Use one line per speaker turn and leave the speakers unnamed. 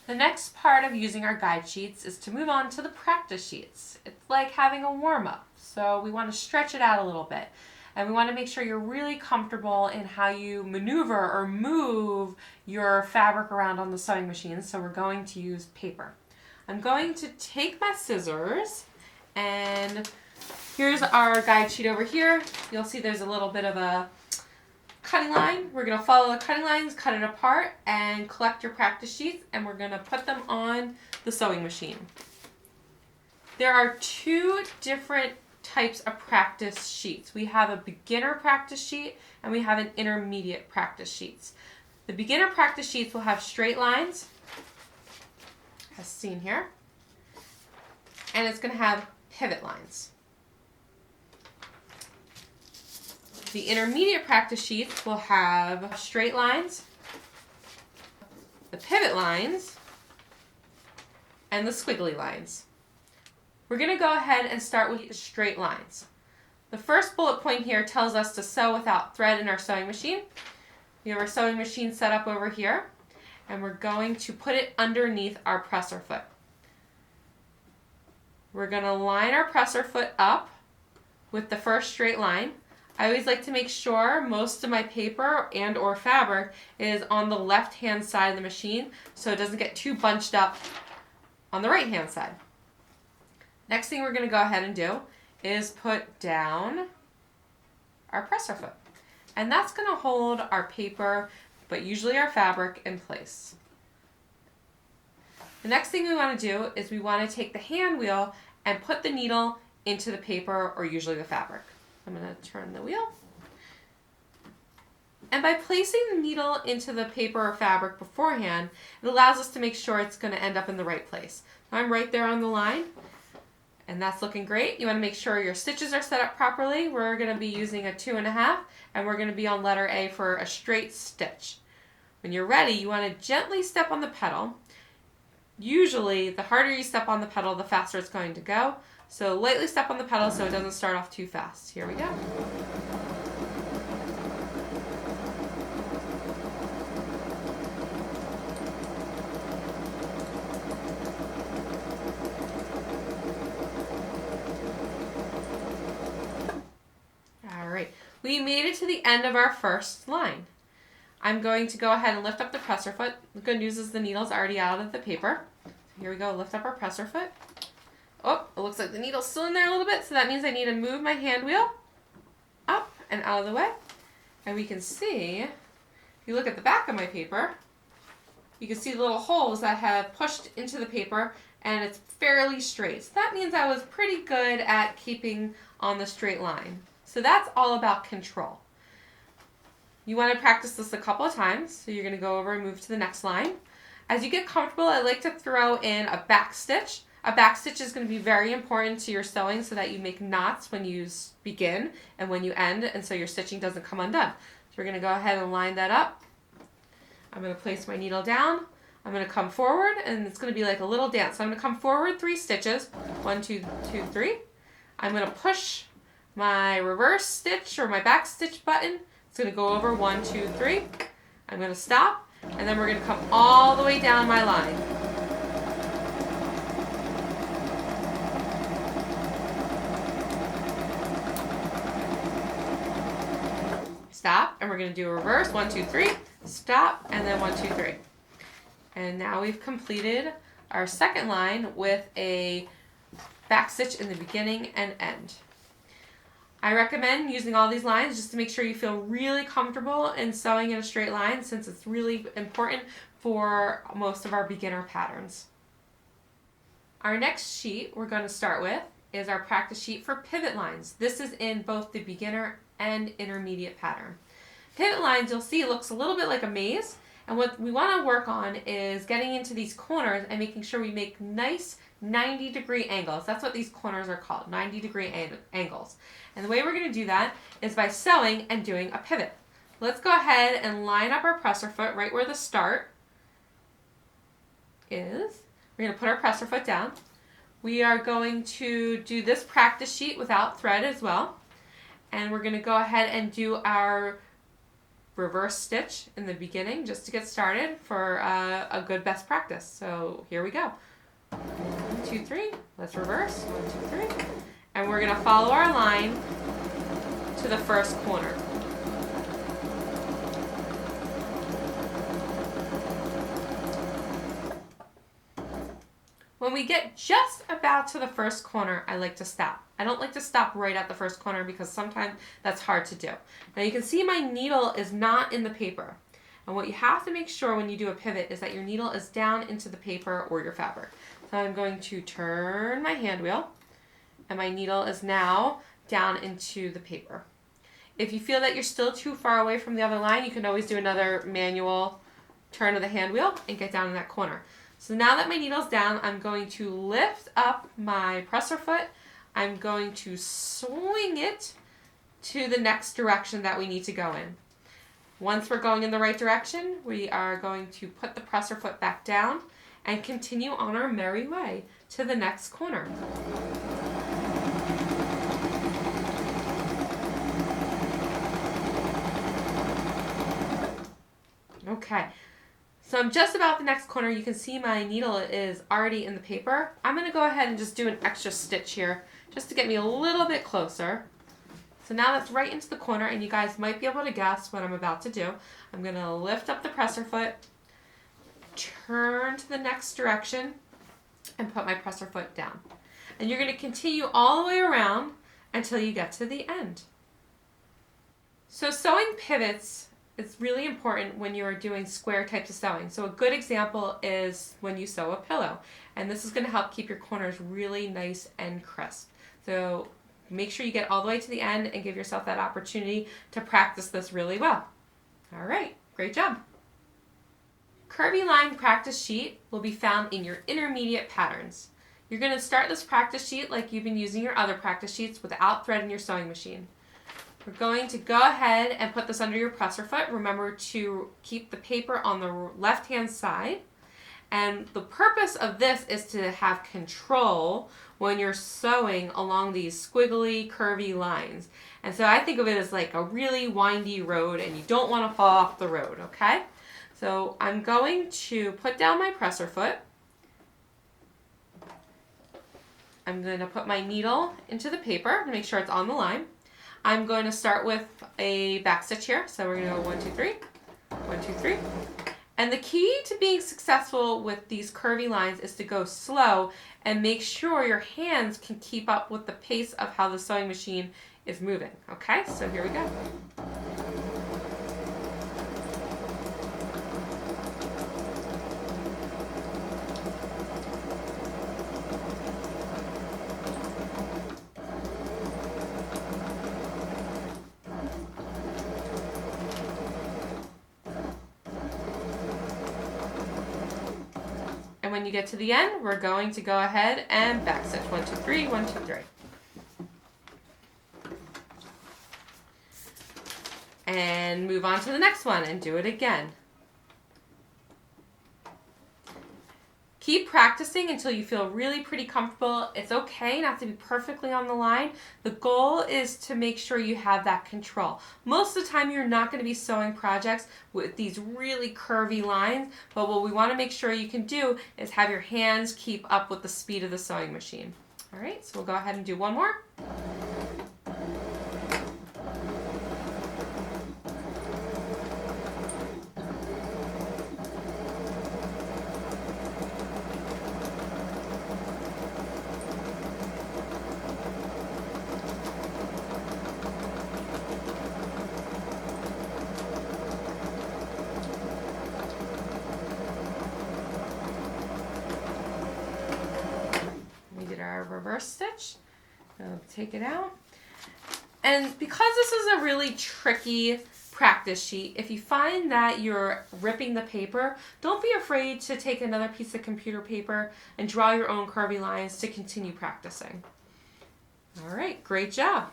The next part of using our guide sheets is to move on to the practice sheets. It's like having a warm-up, so we want to stretch it out a little bit. And we want to make sure you're really comfortable in how you maneuver or move your fabric around on the sewing machine, so we're going to use paper. I'm going to take my scissors, and here's our guide sheet over here. You'll see there's a little bit of a cutting line. We're going to follow the cutting lines, cut it apart, and collect your practice sheets, and we're going to put them on the sewing machine. There are two different types of practice sheets. We have a beginner practice sheet and we have an intermediate practice sheets. The beginner practice sheets will have straight lines, as seen here, and it's going to have pivot lines. The intermediate practice sheets will have straight lines, the pivot lines, and the squiggly lines. We're going to go ahead and start with the straight lines. The first bullet point here tells us to sew without thread in our sewing machine. We have our sewing machine set up over here, and we're going to put it underneath our presser foot. We're going to line our presser foot up with the first straight line. I always like to make sure most of my paper and or fabric is on the left hand side of the machine so it doesn't get too bunched up on the right hand side. Next thing we're going to go ahead and do is put down our presser foot. And that's going to hold our paper, but usually our fabric, in place. The next thing we want to do is we want to take the hand wheel and put the needle into the paper or usually the fabric. I'm going to turn the wheel. And by placing the needle into the paper or fabric beforehand, it allows us to make sure it's going to end up in the right place. So I'm right there on the line, and that's looking great. You want to make sure your stitches are set up properly. We're going to be using a 2.5, and we're going to be on letter A for a straight stitch. When you're ready, you want to gently step on the pedal. Usually, the harder you step on the pedal, the faster it's going to go. So lightly step on the pedal so it doesn't start off too fast. Here we go. All right, we made it to the end of our first line. I'm going to go ahead and lift up the presser foot. The good news is the needle's already out of the paper. So here we go, lift up our presser foot. Oh, it looks like the needle's still in there a little bit, so that means I need to move my hand wheel up and out of the way. And we can see, if you look at the back of my paper, you can see the little holes that have pushed into the paper, and it's fairly straight. So that means I was pretty good at keeping on the straight line. So that's all about control. You want to practice this a couple of times, so you're going to go over and move to the next line. As you get comfortable, I like to throw in a back stitch. A back stitch is going to be very important to your sewing so that you make knots when you begin and when you end, and so your stitching doesn't come undone. So we're going to go ahead and line that up. I'm going to place my needle down. I'm going to come forward, and it's going to be like a little dance. So I'm going to come forward 3 stitches. 1, 2, 2, 3. I'm going to push my reverse stitch or my back stitch button. It's going to go over 1, 2, 3. I'm going to stop, and then we're going to come all the way down my line. Stop, and we're going to do a reverse. 1, 2, 3. Stop, and then 1, 2, 3. And now we've completed our second line with a back stitch in the beginning and end. I recommend using all these lines just to make sure you feel really comfortable in sewing in a straight line, since it's really important for most of our beginner patterns. Our next sheet we're going to start with is our practice sheet for pivot lines. This is in both the beginner and intermediate pattern. Pivot lines, you'll see, looks a little bit like a maze, and what we want to work on is getting into these corners and making sure we make nice 90-degree angles. That's what these corners are called, 90-degree angles. And the way we're going to do that is by sewing and doing a pivot. Let's go ahead and line up our presser foot right where the start is. We're going to put our presser foot down. We are going to do this practice sheet without thread as well. And we're going to go ahead and do our reverse stitch in the beginning just to get started for a good best practice. So here we go. 1, 2, 3. Let's reverse. 1, 2, 3. And we're going to follow our line to the first corner. When we get just about to the first corner, I like to stop. I don't like to stop right at the first corner because sometimes that's hard to do. Now you can see my needle is not in the paper. And what you have to make sure when you do a pivot is that your needle is down into the paper or your fabric. So I'm going to turn my hand wheel and my needle is now down into the paper. If you feel that you're still too far away from the other line, you can always do another manual turn of the hand wheel and get down in that corner. So now that my needle's down, I'm going to lift up my presser foot. I'm going to swing it to the next direction that we need to go in. Once we're going in the right direction, we are going to put the presser foot back down and continue on our merry way to the next corner. Okay. So I'm just about the next corner. You can see my needle is already in the paper. I'm going to go ahead and just do an extra stitch here just to get me a little bit closer. So now that's right into the corner and you guys might be able to guess what I'm about to do. I'm going to lift up the presser foot, turn to the next direction, and put my presser foot down. And you're going to continue all the way around until you get to the end. So sewing pivots, it's really important when you're doing square types of sewing. So a good example is when you sew a pillow. And this is going to help keep your corners really nice and crisp. So make sure you get all the way to the end and give yourself that opportunity to practice this really well. All right, great job. Curvy Line practice sheet will be found in your intermediate patterns. You're going to start this practice sheet like you've been using your other practice sheets without threading your sewing machine. We're going to go ahead and put this under your presser foot. Remember to keep the paper on the left-hand side. And the purpose of this is to have control when you're sewing along these squiggly, curvy lines. And so I think of it as like a really windy road and you don't want to fall off the road, okay? So I'm going to put down my presser foot. I'm going to put my needle into the paper to make sure it's on the line. I'm going to start with a back stitch here. So we're going to go 1, 2, 3, 1, 2, 3. And the key to being successful with these curvy lines is to go slow and make sure your hands can keep up with the pace of how the sewing machine is moving. Okay, so here we go. And when you get to the end, we're going to go ahead and back stitch 1, 2, 3, 1, 2, 3. And move on to the next one and do it again. Keep practicing until you feel really pretty comfortable. It's okay not to be perfectly on the line. The goal is to make sure you have that control. Most of the time you're not going to be sewing projects with these really curvy lines, but what we want to make sure you can do is have your hands keep up with the speed of the sewing machine. All right, so we'll go ahead and do one more. Our reverse stitch. I'll take it out. And because this is a really tricky practice sheet, if you find that you're ripping the paper, don't be afraid to take another piece of computer paper and draw your own curvy lines to continue practicing. All right, great job.